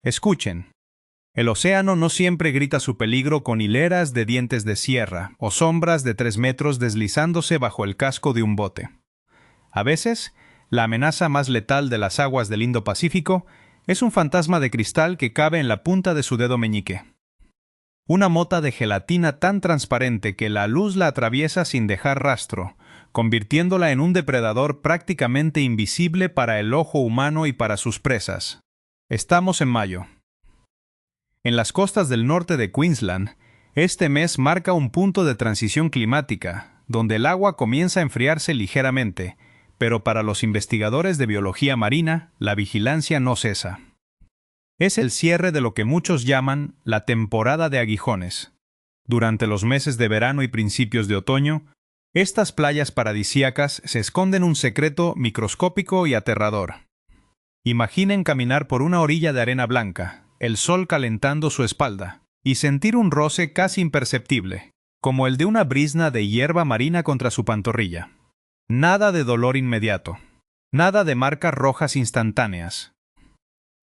Escuchen. El océano no siempre grita su peligro con hileras de dientes de sierra o sombras de 3 metros deslizándose bajo el casco de un bote. A veces, la amenaza más letal de las aguas del Indo-Pacífico es un fantasma de cristal que cabe en la punta de su dedo meñique. Una mota de gelatina tan transparente que la luz la atraviesa sin dejar rastro, convirtiéndola en un depredador prácticamente invisible para el ojo humano y para sus presas. Estamos en mayo. En las costas del norte de Queensland, este mes marca un punto de transición climática, donde el agua comienza a enfriarse ligeramente, pero para los investigadores de biología marina, la vigilancia no cesa. Es el cierre de lo que muchos llaman la temporada de aguijones. Durante los meses de verano y principios de otoño, estas playas paradisíacas se esconden un secreto microscópico y aterrador. Imaginen caminar por una orilla de arena blanca, el sol calentando su espalda, y sentir un roce casi imperceptible, como el de una brizna de hierba marina contra su pantorrilla. Nada de dolor inmediato, nada de marcas rojas instantáneas.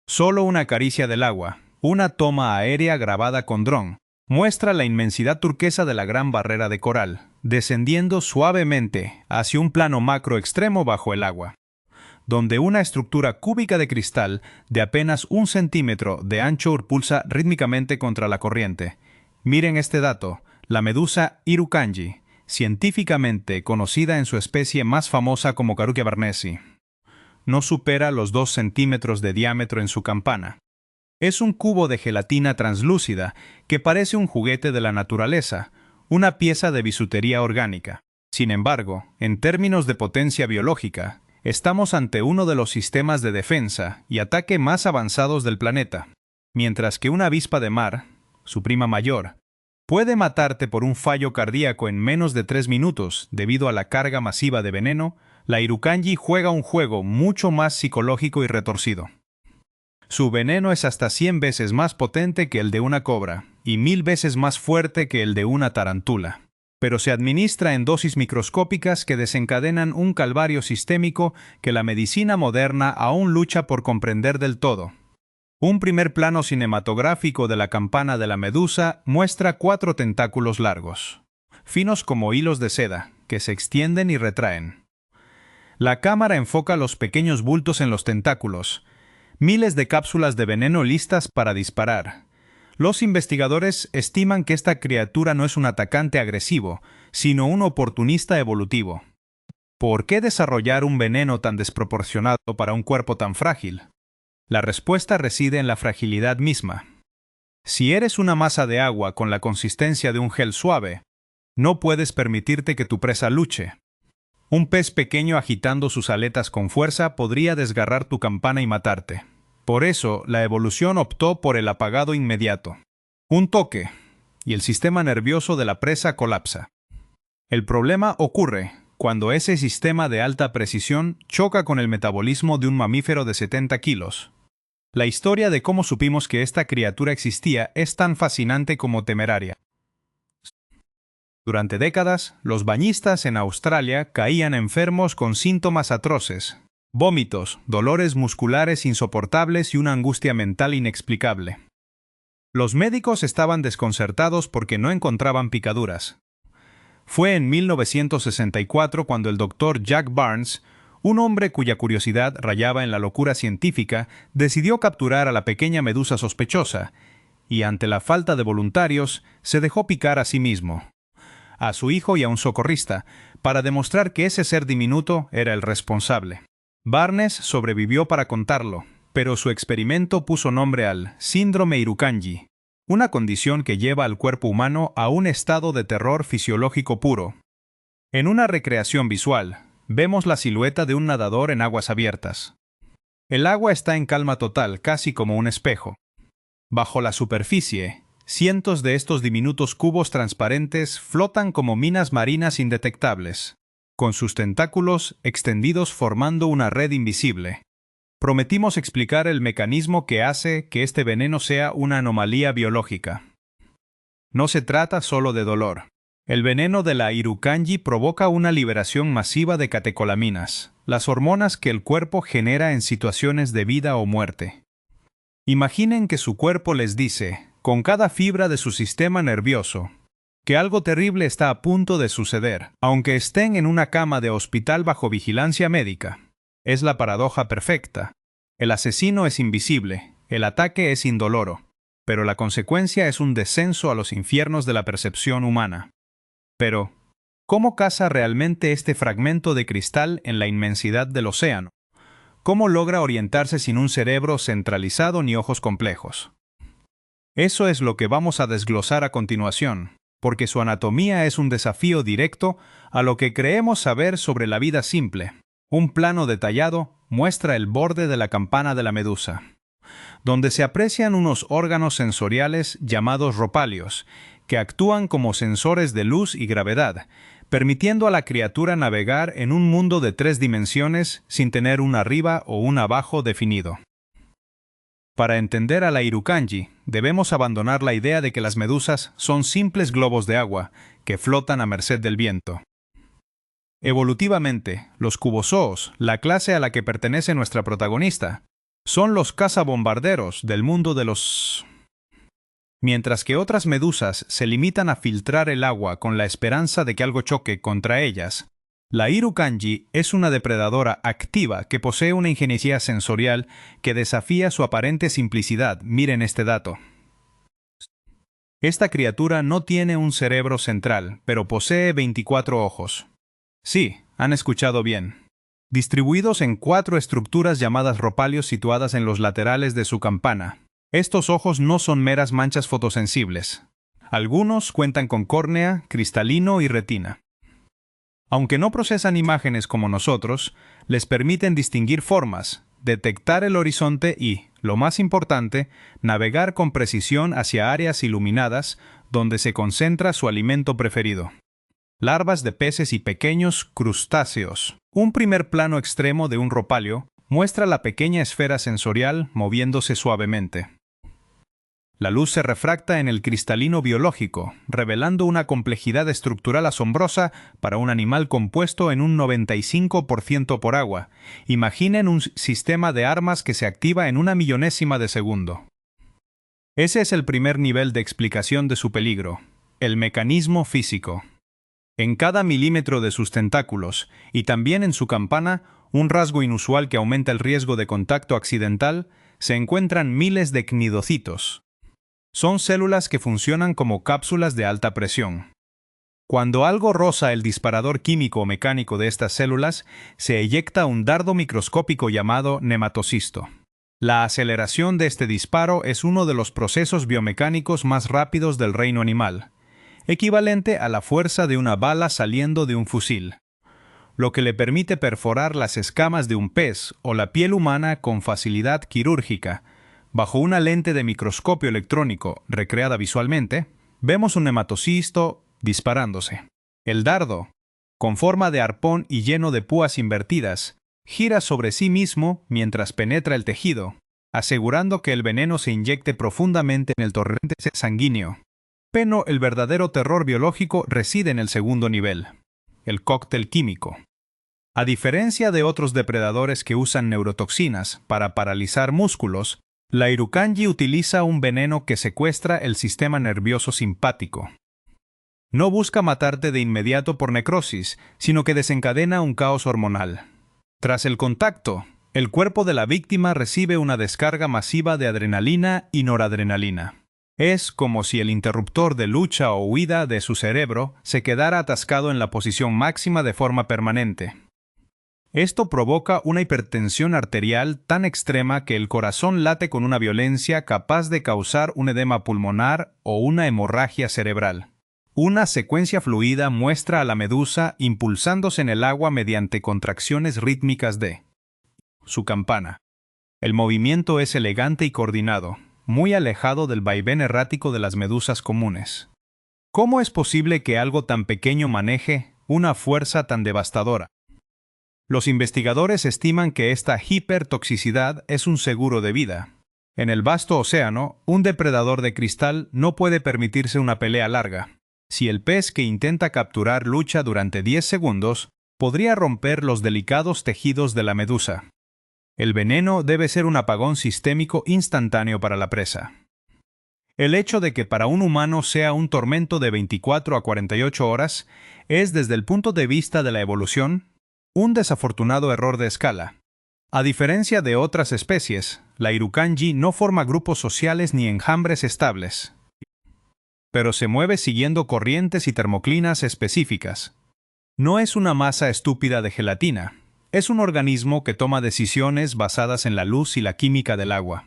Solo una caricia del agua, una toma aérea grabada con dron, muestra la inmensidad turquesa de la gran barrera de coral, descendiendo suavemente hacia un plano macro extremo bajo el agua, donde una estructura cúbica de cristal de apenas 1 centímetro de ancho pulsa rítmicamente contra la corriente. Miren este dato, la medusa Irukandji, científicamente conocida en su especie más famosa como Carukia barnesi. No supera los 2 centímetros de diámetro en su campana. Es un cubo de gelatina translúcida que parece un juguete de la naturaleza, una pieza de bisutería orgánica. Sin embargo, en términos de potencia biológica, estamos ante uno de los sistemas de defensa y ataque más avanzados del planeta. Mientras que una avispa de mar, su prima mayor, puede matarte por un fallo cardíaco en menos de 3 minutos debido a la carga masiva de veneno, la Irukandji juega un juego mucho más psicológico y retorcido. Su veneno es hasta 100 veces más potente que el de una cobra y 1000 veces más fuerte que el de una tarantula, pero se administra en dosis microscópicas que desencadenan un calvario sistémico que la medicina moderna aún lucha por comprender del todo. Un primer plano cinematográfico de la campana de la medusa muestra 4 tentáculos largos, finos como hilos de seda, que se extienden y retraen. La cámara enfoca los pequeños bultos en los tentáculos, miles de cápsulas de veneno listas para disparar. Los investigadores estiman que esta criatura no es un atacante agresivo, sino un oportunista evolutivo. ¿Por qué desarrollar un veneno tan desproporcionado para un cuerpo tan frágil? La respuesta reside en la fragilidad misma. Si eres una masa de agua con la consistencia de un gel suave, no puedes permitirte que tu presa luche. Un pez pequeño agitando sus aletas con fuerza podría desgarrar tu campana y matarte. Por eso, la evolución optó por el apagado inmediato. Un toque, y el sistema nervioso de la presa colapsa. El problema ocurre cuando ese sistema de alta precisión choca con el metabolismo de un mamífero de 70 kilos. La historia de cómo supimos que esta criatura existía es tan fascinante como temeraria. Durante décadas, los bañistas en Australia caían enfermos con síntomas atroces: vómitos, dolores musculares insoportables y una angustia mental inexplicable. Los médicos estaban desconcertados porque no encontraban picaduras. Fue en 1964 cuando el doctor Jack Barnes, un hombre cuya curiosidad rayaba en la locura científica, decidió capturar a la pequeña medusa sospechosa y, ante la falta de voluntarios, se dejó picar a sí mismo, a su hijo y a un socorrista, para demostrar que ese ser diminuto era el responsable. Barnes sobrevivió para contarlo, pero su experimento puso nombre al síndrome Irukandji, una condición que lleva al cuerpo humano a un estado de terror fisiológico puro. En una recreación visual, vemos la silueta de un nadador en aguas abiertas. El agua está en calma total, casi como un espejo. Bajo la superficie, cientos de estos diminutos cubos transparentes flotan como minas marinas indetectables, con sus tentáculos extendidos formando una red invisible. Prometimos explicar el mecanismo que hace que este veneno sea una anomalía biológica. No se trata solo de dolor. El veneno de la Irukandji provoca una liberación masiva de catecolaminas, las hormonas que el cuerpo genera en situaciones de vida o muerte. Imaginen que su cuerpo les dice, con cada fibra de su sistema nervioso, que algo terrible está a punto de suceder, aunque estén en una cama de hospital bajo vigilancia médica. Es la paradoja perfecta. El asesino es invisible, el ataque es indoloro, pero la consecuencia es un descenso a los infiernos de la percepción humana. Pero, ¿cómo caza realmente este fragmento de cristal en la inmensidad del océano? ¿Cómo logra orientarse sin un cerebro centralizado ni ojos complejos? Eso es lo que vamos a desglosar a continuación, porque su anatomía es un desafío directo a lo que creemos saber sobre la vida simple. Un plano detallado muestra el borde de la campana de la medusa, donde se aprecian unos órganos sensoriales llamados ropalios, que actúan como sensores de luz y gravedad, permitiendo a la criatura navegar en un mundo de 3 dimensiones sin tener un arriba o un abajo definido. Para entender a la Irukandji, debemos abandonar la idea de que las medusas son simples globos de agua que flotan a merced del viento. Evolutivamente, los cubozoos, la clase a la que pertenece nuestra protagonista, son los cazabombarderos del mundo de los... Mientras que otras medusas se limitan a filtrar el agua con la esperanza de que algo choque contra ellas, la Irukandji es una depredadora activa que posee una ingeniería sensorial que desafía su aparente simplicidad. Miren este dato. Esta criatura no tiene un cerebro central, pero posee 24 ojos. Sí, han escuchado bien. Distribuidos en 4 estructuras llamadas ropalios situadas en los laterales de su campana. Estos ojos no son meras manchas fotosensibles. Algunos cuentan con córnea, cristalino y retina. Aunque no procesan imágenes como nosotros, les permiten distinguir formas, detectar el horizonte y, lo más importante, navegar con precisión hacia áreas iluminadas donde se concentra su alimento preferido. Larvas de peces y pequeños crustáceos. Un primer plano extremo de un ropalio muestra la pequeña esfera sensorial moviéndose suavemente. La luz se refracta en el cristalino biológico, revelando una complejidad estructural asombrosa para un animal compuesto en un 95% por agua. Imaginen un sistema de armas que se activa en una millonésima de segundo. Ese es el primer nivel de explicación de su peligro, el mecanismo físico. En cada milímetro de sus tentáculos, y también en su campana, un rasgo inusual que aumenta el riesgo de contacto accidental, se encuentran miles de cnidocitos. Son células que funcionan como cápsulas de alta presión. Cuando algo roza el disparador químico o mecánico de estas células, se eyecta un dardo microscópico llamado nematocisto. La aceleración de este disparo es uno de los procesos biomecánicos más rápidos del reino animal, equivalente a la fuerza de una bala saliendo de un fusil, lo que le permite perforar las escamas de un pez o la piel humana con facilidad quirúrgica. Bajo una lente de microscopio electrónico recreada visualmente, vemos un nematocisto disparándose. El dardo, con forma de arpón y lleno de púas invertidas, gira sobre sí mismo mientras penetra el tejido, asegurando que el veneno se inyecte profundamente en el torrente sanguíneo. Pero el verdadero terror biológico reside en el segundo nivel, el cóctel químico. A diferencia de otros depredadores que usan neurotoxinas para paralizar músculos, la Irukandji utiliza un veneno que secuestra el sistema nervioso simpático. No busca matarte de inmediato por necrosis, sino que desencadena un caos hormonal. Tras el contacto, el cuerpo de la víctima recibe una descarga masiva de adrenalina y noradrenalina. Es como si el interruptor de lucha o huida de su cerebro se quedara atascado en la posición máxima de forma permanente. Esto provoca una hipertensión arterial tan extrema que el corazón late con una violencia capaz de causar un edema pulmonar o una hemorragia cerebral. Una secuencia fluida muestra a la medusa impulsándose en el agua mediante contracciones rítmicas de su campana. El movimiento es elegante y coordinado, muy alejado del vaivén errático de las medusas comunes. ¿Cómo es posible que algo tan pequeño maneje una fuerza tan devastadora? Los investigadores estiman que esta hipertoxicidad es un seguro de vida. En el vasto océano, un depredador de cristal no puede permitirse una pelea larga. Si el pez que intenta capturar lucha durante 10 segundos, podría romper los delicados tejidos de la medusa. El veneno debe ser un apagón sistémico instantáneo para la presa. El hecho de que para un humano sea un tormento de 24 a 48 horas es, desde el punto de vista de la evolución, un desafortunado error de escala. A diferencia de otras especies, la Irukandji no forma grupos sociales ni enjambres estables, pero se mueve siguiendo corrientes y termoclinas específicas. No es una masa estúpida de gelatina, es un organismo que toma decisiones basadas en la luz y la química del agua.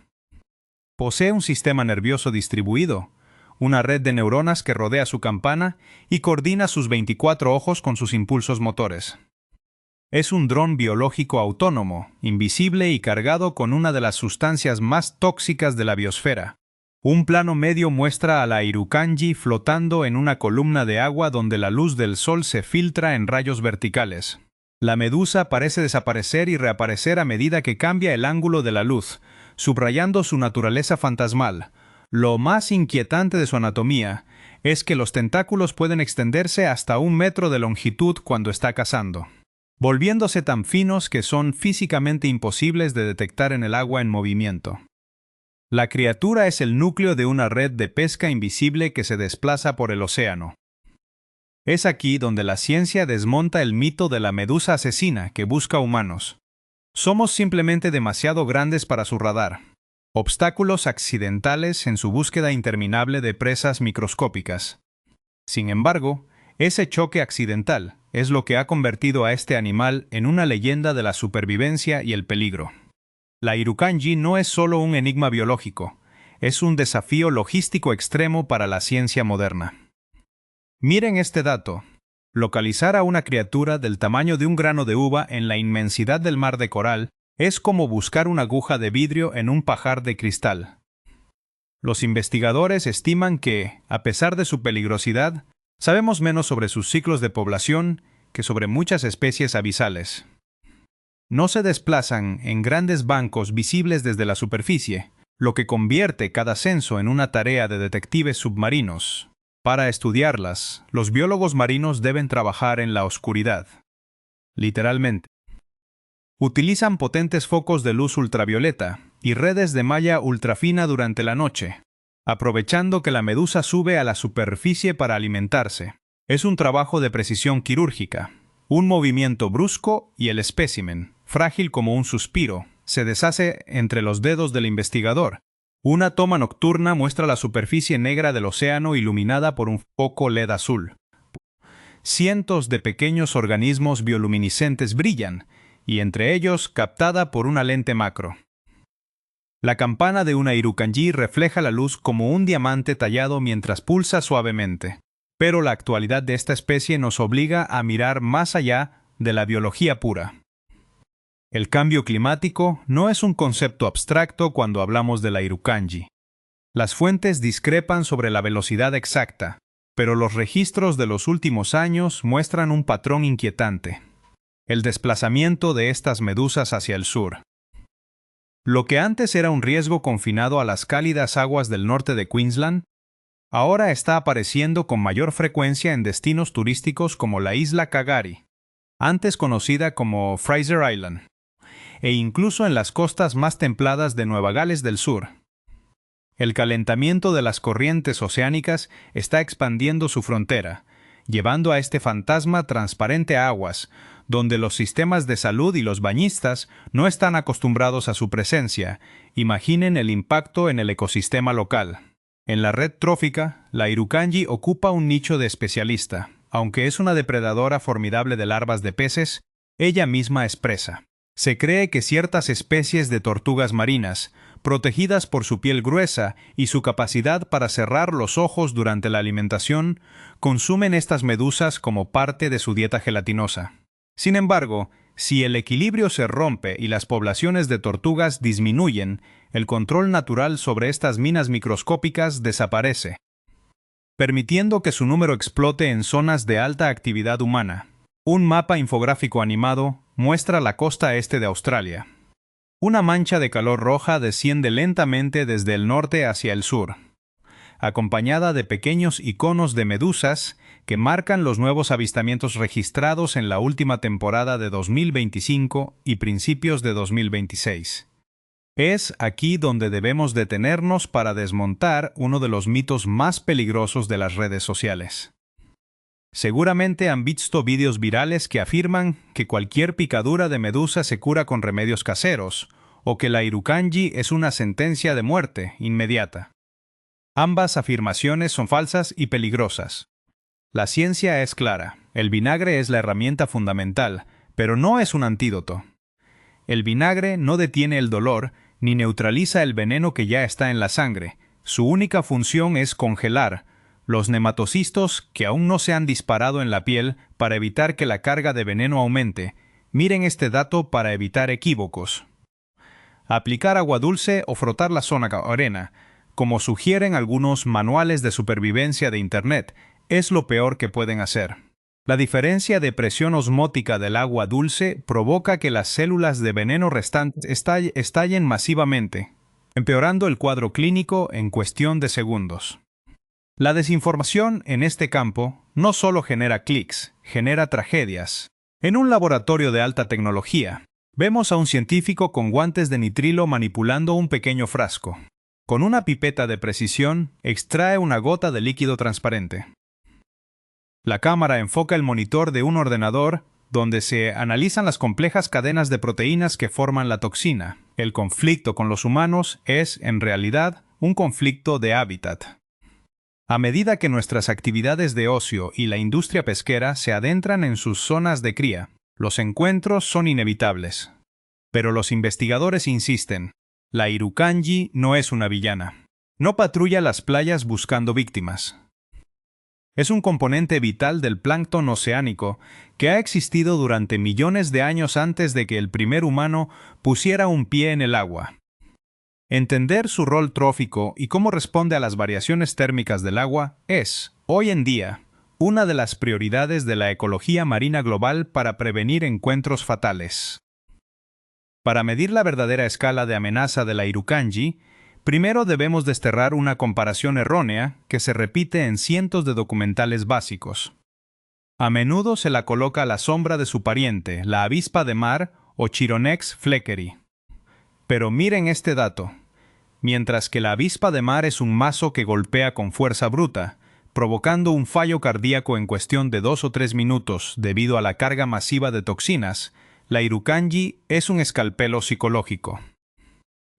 Posee un sistema nervioso distribuido, una red de neuronas que rodea su campana y coordina sus 24 ojos con sus impulsos motores. Es un dron biológico autónomo, invisible y cargado con una de las sustancias más tóxicas de la biosfera. Un plano medio muestra a la Irukandji flotando en una columna de agua donde la luz del sol se filtra en rayos verticales. La medusa parece desaparecer y reaparecer a medida que cambia el ángulo de la luz, subrayando su naturaleza fantasmal. Lo más inquietante de su anatomía es que los tentáculos pueden extenderse hasta 1 metro de longitud cuando está cazando, volviéndose tan finos que son físicamente imposibles de detectar en el agua en movimiento. La criatura es el núcleo de una red de pesca invisible que se desplaza por el océano. Es aquí donde la ciencia desmonta el mito de la medusa asesina que busca humanos. Somos simplemente demasiado grandes para su radar. Obstáculos accidentales en su búsqueda interminable de presas microscópicas. Sin embargo, ese choque accidental es lo que ha convertido a este animal en una leyenda de la supervivencia y el peligro. La Irukandji no es solo un enigma biológico, es un desafío logístico extremo para la ciencia moderna. Miren este dato. Localizar a una criatura del tamaño de un grano de uva en la inmensidad del mar de coral es como buscar una aguja de vidrio en un pajar de cristal. Los investigadores estiman que, a pesar de su peligrosidad, sabemos menos sobre sus ciclos de población que sobre muchas especies abisales. No se desplazan en grandes bancos visibles desde la superficie, lo que convierte cada censo en una tarea de detectives submarinos. Para estudiarlas, los biólogos marinos deben trabajar en la oscuridad. Literalmente. Utilizan potentes focos de luz ultravioleta y redes de malla ultrafina durante la noche, aprovechando que la medusa sube a la superficie para alimentarse. Es un trabajo de precisión quirúrgica. Un movimiento brusco y el espécimen, frágil como un suspiro, se deshace entre los dedos del investigador. Una toma nocturna muestra la superficie negra del océano iluminada por un foco LED azul. Cientos de pequeños organismos bioluminiscentes brillan, y entre ellos captada por una lente macro. La campana de una Irukandji refleja la luz como un diamante tallado mientras pulsa suavemente. Pero la actualidad de esta especie nos obliga a mirar más allá de la biología pura. El cambio climático no es un concepto abstracto cuando hablamos de la Irukandji. Las fuentes discrepan sobre la velocidad exacta, pero los registros de los últimos años muestran un patrón inquietante: el desplazamiento de estas medusas hacia el sur. Lo que antes era un riesgo confinado a las cálidas aguas del norte de Queensland, ahora está apareciendo con mayor frecuencia en destinos turísticos como la isla Kagari, antes conocida como Fraser Island, e incluso en las costas más templadas de Nueva Gales del Sur. El calentamiento de las corrientes oceánicas está expandiendo su frontera, llevando a este fantasma transparente a aguas, donde los sistemas de salud y los bañistas no están acostumbrados a su presencia. Imaginen el impacto en el ecosistema local. En la red trófica, la Irukandji ocupa un nicho de especialista. Aunque es una depredadora formidable de larvas de peces, ella misma es presa. Se cree que ciertas especies de tortugas marinas, protegidas por su piel gruesa y su capacidad para cerrar los ojos durante la alimentación, consumen estas medusas como parte de su dieta gelatinosa. Sin embargo, si el equilibrio se rompe y las poblaciones de tortugas disminuyen, el control natural sobre estas minas microscópicas desaparece, permitiendo que su número explote en zonas de alta actividad humana. Un mapa infográfico animado muestra la costa este de Australia. Una mancha de color roja desciende lentamente desde el norte hacia el sur, acompañada de pequeños iconos de medusas que marcan los nuevos avistamientos registrados en la última temporada de 2025 y principios de 2026. Es aquí donde debemos detenernos para desmontar uno de los mitos más peligrosos de las redes sociales. Seguramente han visto vídeos virales que afirman que cualquier picadura de medusa se cura con remedios caseros, o que la Irukandji es una sentencia de muerte inmediata. Ambas afirmaciones son falsas y peligrosas. La ciencia es clara, el vinagre es la herramienta fundamental, pero no es un antídoto. El vinagre no detiene el dolor ni neutraliza el veneno que ya está en la sangre. Su única función es congelar los nematocistos que aún no se han disparado en la piel para evitar que la carga de veneno aumente. Miren este dato para evitar equívocos. Aplicar agua dulce o frotar la zona arena, como sugieren algunos manuales de supervivencia de Internet, es lo peor que pueden hacer. La diferencia de presión osmótica del agua dulce provoca que las células de veneno restantes estallen masivamente, empeorando el cuadro clínico en cuestión de segundos. La desinformación en este campo no solo genera clics, genera tragedias. En un laboratorio de alta tecnología, vemos a un científico con guantes de nitrilo manipulando un pequeño frasco. Con una pipeta de precisión, extrae una gota de líquido transparente. La cámara enfoca el monitor de un ordenador donde se analizan las complejas cadenas de proteínas que forman la toxina. El conflicto con los humanos es, en realidad, un conflicto de hábitat. A medida que nuestras actividades de ocio y la industria pesquera se adentran en sus zonas de cría, los encuentros son inevitables. Pero los investigadores insisten, la Irukandji no es una villana. No patrulla las playas buscando víctimas. Es un componente vital del plancton oceánico que ha existido durante millones de años antes de que el primer humano pusiera un pie en el agua. Entender su rol trófico y cómo responde a las variaciones térmicas del agua es, hoy en día, una de las prioridades de la ecología marina global para prevenir encuentros fatales. Para medir la verdadera escala de amenaza de la Irukandji, primero debemos desterrar una comparación errónea que se repite en cientos de documentales básicos. A menudo se la coloca a la sombra de su pariente, la avispa de mar o Chironex fleckeri. Pero miren este dato. Mientras que la avispa de mar es un mazo que golpea con fuerza bruta, provocando un fallo cardíaco en cuestión de 2 o 3 minutos debido a la carga masiva de toxinas, la Irukandji es un escalpelo psicológico.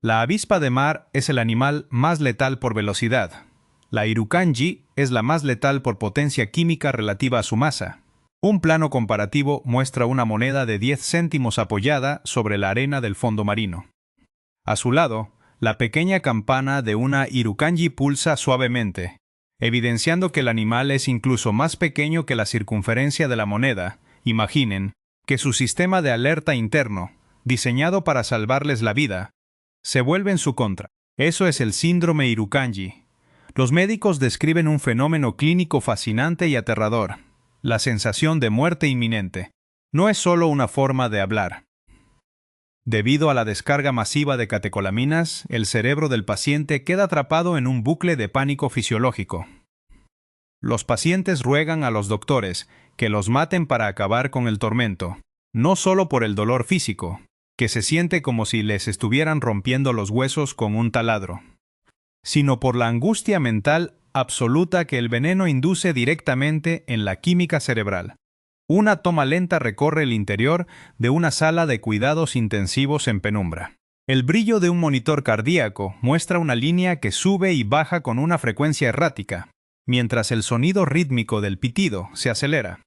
La avispa de mar es el animal más letal por velocidad. La Irukandji es la más letal por potencia química relativa a su masa. Un plano comparativo muestra una moneda de 10 céntimos apoyada sobre la arena del fondo marino. A su lado, la pequeña campana de una Irukandji pulsa suavemente, evidenciando que el animal es incluso más pequeño que la circunferencia de la moneda. Imaginen que su sistema de alerta interno, diseñado para salvarles la vida, se vuelve en su contra. Eso es el síndrome Irukandji. Los médicos describen un fenómeno clínico fascinante y aterrador. La sensación de muerte inminente. No es solo una forma de hablar. Debido a la descarga masiva de catecolaminas, el cerebro del paciente queda atrapado en un bucle de pánico fisiológico. Los pacientes ruegan a los doctores que los maten para acabar con el tormento, no solo por el dolor físico, que se siente como si les estuvieran rompiendo los huesos con un taladro, sino por la angustia mental absoluta que el veneno induce directamente en la química cerebral. Una toma lenta recorre el interior de una sala de cuidados intensivos en penumbra. El brillo de un monitor cardíaco muestra una línea que sube y baja con una frecuencia errática, mientras el sonido rítmico del pitido se acelera,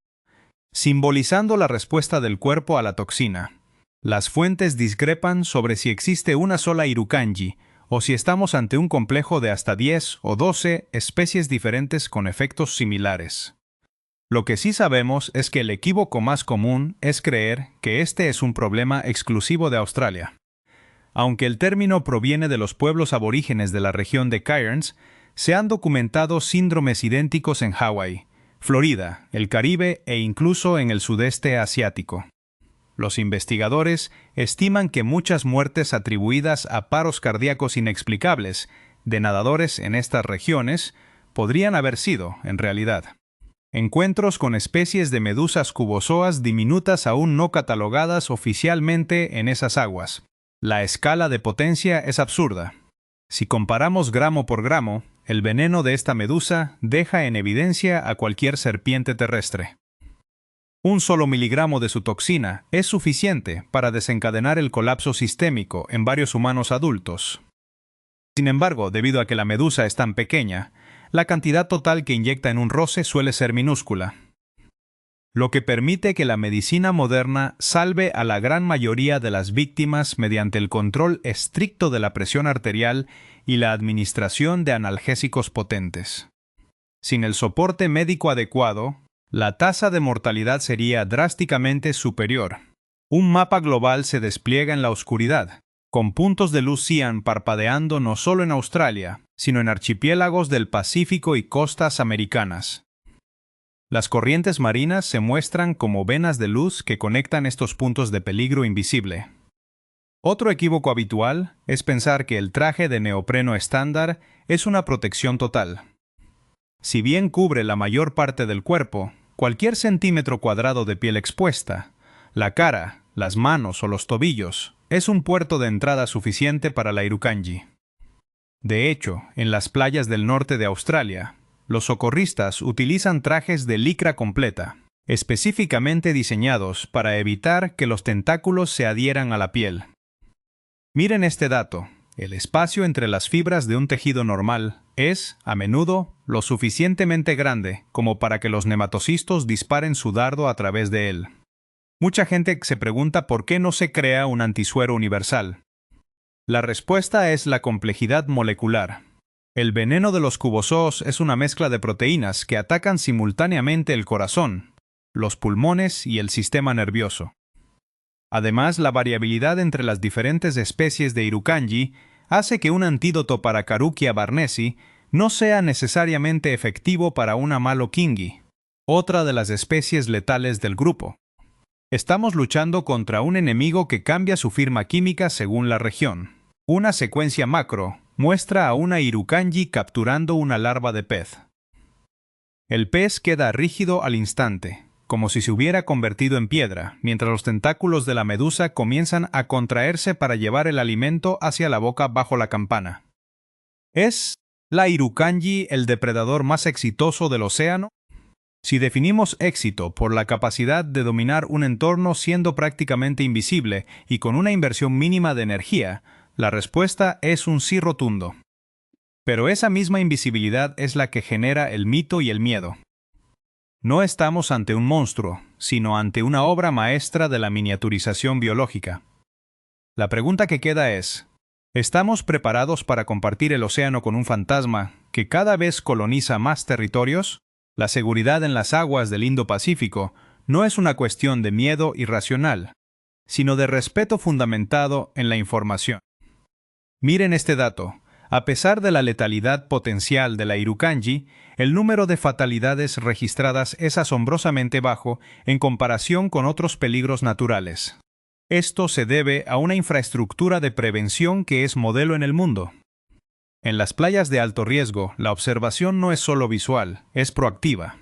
simbolizando la respuesta del cuerpo a la toxina. Las fuentes discrepan sobre si existe una sola Irukandji o si estamos ante un complejo de hasta 10 o 12 especies diferentes con efectos similares. Lo que sí sabemos es que el equívoco más común es creer que este es un problema exclusivo de Australia. Aunque el término proviene de los pueblos aborígenes de la región de Cairns, se han documentado síndromes idénticos en Hawái, Florida, el Caribe e incluso en el sudeste asiático. Los investigadores estiman que muchas muertes atribuidas a paros cardíacos inexplicables de nadadores en estas regiones podrían haber sido, en realidad, Encuentros con especies de medusas cubozoas diminutas aún no catalogadas oficialmente en esas aguas. La escala de potencia es absurda. Si comparamos gramo por gramo, el veneno de esta medusa deja en evidencia a cualquier serpiente terrestre. Un solo miligramo de su toxina es suficiente para desencadenar el colapso sistémico en varios humanos adultos. Sin embargo, debido a que la medusa es tan pequeña, la cantidad total que inyecta en un roce suele ser minúscula, lo que permite que la medicina moderna salve a la gran mayoría de las víctimas mediante el control estricto de la presión arterial y la administración de analgésicos potentes. Sin el soporte médico adecuado, la tasa de mortalidad sería drásticamente superior. Un mapa global se despliega en la oscuridad, con puntos de luz cian parpadeando no solo en Australia, sino en archipiélagos del Pacífico y costas americanas. Las corrientes marinas se muestran como venas de luz que conectan estos puntos de peligro invisible. Otro equívoco habitual es pensar que el traje de neopreno estándar es una protección total. Si bien cubre la mayor parte del cuerpo, cualquier centímetro cuadrado de piel expuesta, la cara, las manos o los tobillos, es un puerto de entrada suficiente para la Irukandji. De hecho, en las playas del norte de Australia, los socorristas utilizan trajes de licra completa, específicamente diseñados para evitar que los tentáculos se adhieran a la piel. Miren este dato: el espacio entre las fibras de un tejido normal es, a menudo, lo suficientemente grande como para que los nematocistos disparen su dardo a través de él. Mucha gente se pregunta por qué no se crea un antisuero universal. La respuesta es la complejidad molecular. El veneno de los cubozoos es una mezcla de proteínas que atacan simultáneamente el corazón, los pulmones y el sistema nervioso. Además, la variabilidad entre las diferentes especies de Irukandji hace que un antídoto para Carukia barnesi no sea necesariamente efectivo para una Malokingi, otra de las especies letales del grupo. Estamos luchando contra un enemigo que cambia su firma química según la región. Una secuencia macro muestra a una Irukandji capturando una larva de pez. El pez queda rígido al instante, como si se hubiera convertido en piedra, mientras los tentáculos de la medusa comienzan a contraerse para llevar el alimento hacia la boca bajo la campana. ¿Es la Irukandji el depredador más exitoso del océano? Si definimos éxito por la capacidad de dominar un entorno siendo prácticamente invisible y con una inversión mínima de energía, la respuesta es un sí rotundo. Pero esa misma invisibilidad es la que genera el mito y el miedo. No estamos ante un monstruo, sino ante una obra maestra de la miniaturización biológica. La pregunta que queda es: ¿estamos preparados para compartir el océano con un fantasma que cada vez coloniza más territorios? La seguridad en las aguas del Indo-Pacífico no es una cuestión de miedo irracional, sino de respeto fundamentado en la información. Miren este dato: a pesar de la letalidad potencial de la Irukandji, el número de fatalidades registradas es asombrosamente bajo en comparación con otros peligros naturales. Esto se debe a una infraestructura de prevención que es modelo en el mundo. En las playas de alto riesgo, la observación no es solo visual, es proactiva.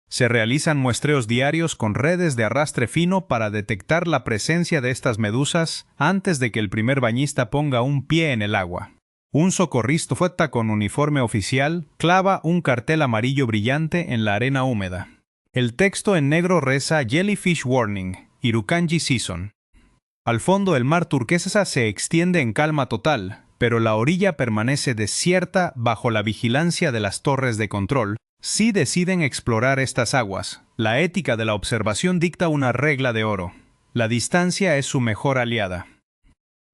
Se realizan muestreos diarios con redes de arrastre fino para detectar la presencia de estas medusas antes de que el primer bañista ponga un pie en el agua. Un socorrista con uniforme oficial clava un cartel amarillo brillante en la arena húmeda. El texto en negro reza Jellyfish Warning, Irukandji Season. Al fondo el mar turquesa se extiende en calma total, pero la orilla permanece desierta bajo la vigilancia de las torres de control. Si deciden explorar estas aguas, la ética de la observación dicta una regla de oro: la distancia es su mejor aliada.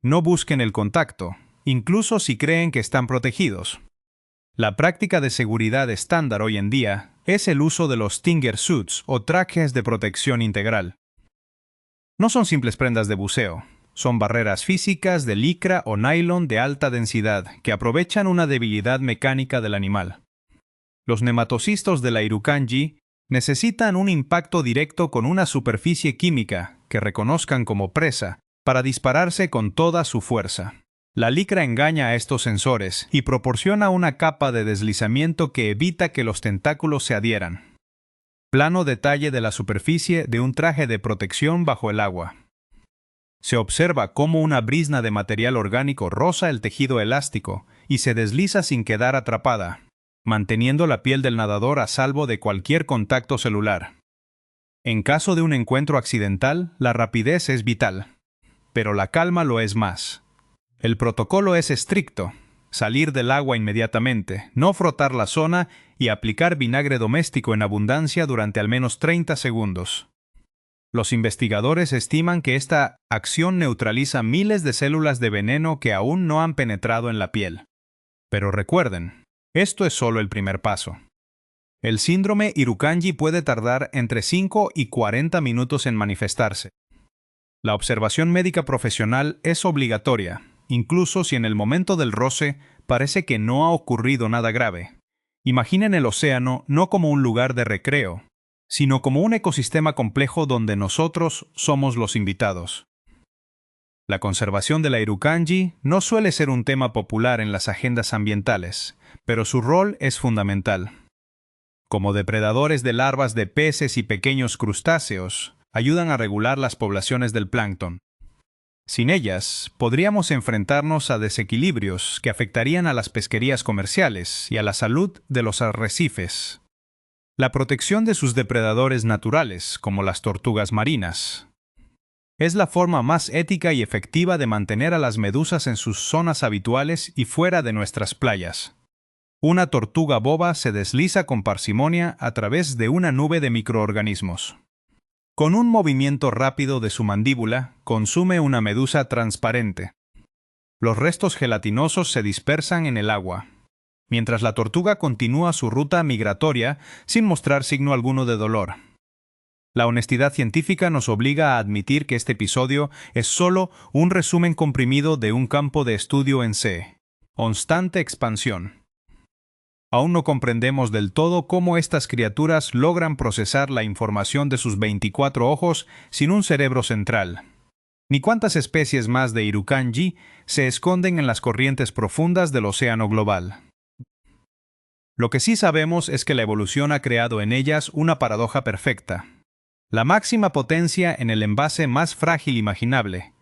No busquen el contacto, incluso si creen que están protegidos. La práctica de seguridad estándar hoy en día es el uso de los Stinger Suits o trajes de protección integral. No son simples prendas de buceo. Son barreras físicas de licra o nylon de alta densidad que aprovechan una debilidad mecánica del animal. Los nematocistos de la Irukandji necesitan un impacto directo con una superficie química que reconozcan como presa para dispararse con toda su fuerza. La licra engaña a estos sensores y proporciona una capa de deslizamiento que evita que los tentáculos se adhieran. Plano detalle de la superficie de un traje de protección bajo el agua. Se observa cómo una brizna de material orgánico roza el tejido elástico y se desliza sin quedar atrapada, manteniendo la piel del nadador a salvo de cualquier contacto celular. En caso de un encuentro accidental, la rapidez es vital, pero la calma lo es más. El protocolo es estricto: salir del agua inmediatamente, no frotar la zona y aplicar vinagre doméstico en abundancia durante al menos 30 segundos. Los investigadores estiman que esta acción neutraliza miles de células de veneno que aún no han penetrado en la piel. Pero recuerden, esto es solo el primer paso. El síndrome Irukandji puede tardar entre 5 y 40 minutos en manifestarse. La observación médica profesional es obligatoria, incluso si en el momento del roce parece que no ha ocurrido nada grave. Imaginen el océano no como un lugar de recreo, sino como un ecosistema complejo donde nosotros somos los invitados. La conservación de la Irukandji no suele ser un tema popular en las agendas ambientales, pero su rol es fundamental. Como depredadores de larvas de peces y pequeños crustáceos, ayudan a regular las poblaciones del plancton. Sin ellas, podríamos enfrentarnos a desequilibrios que afectarían a las pesquerías comerciales y a la salud de los arrecifes. La protección de sus depredadores naturales, como las tortugas marinas, es la forma más ética y efectiva de mantener a las medusas en sus zonas habituales y fuera de nuestras playas. Una tortuga boba se desliza con parsimonia a través de una nube de microorganismos. Con un movimiento rápido de su mandíbula, consume una medusa transparente. Los restos gelatinosos se dispersan en el agua, mientras la tortuga continúa su ruta migratoria sin mostrar signo alguno de dolor. La honestidad científica nos obliga a admitir que este episodio es solo un resumen comprimido de un campo de estudio en constante expansión. Aún no comprendemos del todo cómo estas criaturas logran procesar la información de sus 24 ojos sin un cerebro central, ni cuántas especies más de Irukandji se esconden en las corrientes profundas del océano global. Lo que sí sabemos es que la evolución ha creado en ellas una paradoja perfecta: la máxima potencia en el envase más frágil imaginable.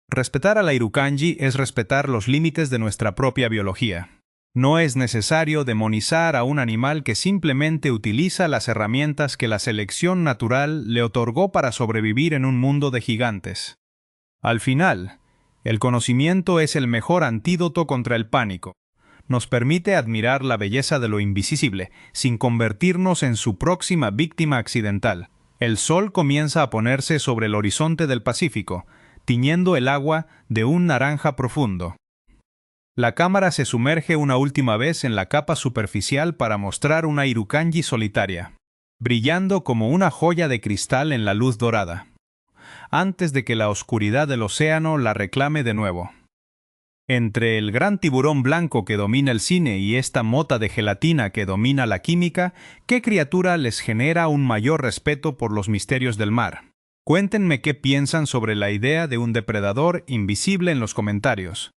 Respetar a la Irukandji es respetar los límites de nuestra propia biología. No es necesario demonizar a un animal que simplemente utiliza las herramientas que la selección natural le otorgó para sobrevivir en un mundo de gigantes. Al final, el conocimiento es el mejor antídoto contra el pánico. Nos permite admirar la belleza de lo invisible, sin convertirnos en su próxima víctima accidental. El sol comienza a ponerse sobre el horizonte del Pacífico, tiñendo el agua de un naranja profundo. La cámara se sumerge una última vez en la capa superficial para mostrar una Irukandji solitaria, brillando como una joya de cristal en la luz dorada, antes de que la oscuridad del océano la reclame de nuevo. Entre el gran tiburón blanco que domina el cine y esta mota de gelatina que domina la química, ¿qué criatura les genera un mayor respeto por los misterios del mar? Cuéntenme qué piensan sobre la idea de un depredador invisible en los comentarios.